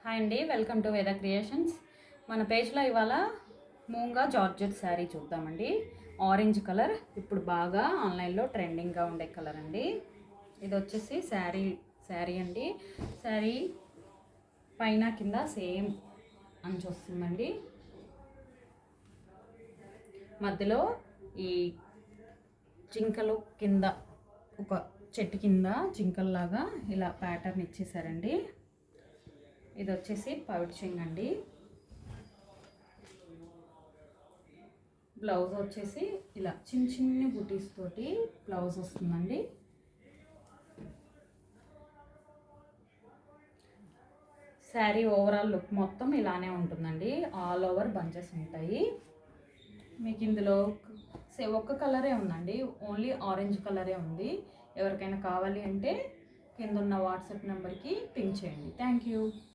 Hi అండి, welcome to వేద creations. మన పేజ్లో ఇవాళ మూంగా జార్జెట్ శారీ చూద్దామండి. ఆరెంజ్ కలర్ ఇప్పుడు బాగా ఆన్లైన్లో ట్రెండింగ్గా ఉండే కలర్ అండి. ఇది వచ్చేసి శారీ అండి. శారీ పైన కింద సేమ్ అంచు వస్తుందండి. మధ్యలో ఈ జింకలు కింద ఒక చెట్టు కింద జింకల్లాగా ఇలా ప్యాటర్న్ ఇచ్చేసారండి. ఇది వచ్చేసి పవిట్ చెంగ్ అండి. బ్లౌజ్ వచ్చేసి ఇలా చిన్న చిన్న బుటీస్ తోటి బ్లౌజ్ వస్తుందండి. శారీ ఓవరాల్ లుక్ మొత్తం ఇలానే ఉంటుందండి. ఆల్ ఓవర్ బంచెస్ ఉంటాయి. మీకు ఇందులో ఒక్క కలరే ఉందండి, ఓన్లీ ఆరెంజ్ కలరే ఉంది. ఎవరికైనా కావాలి అంటే కింద ఉన్న వాట్సాప్ నెంబర్కి పింక్ చేయండి. Thank you.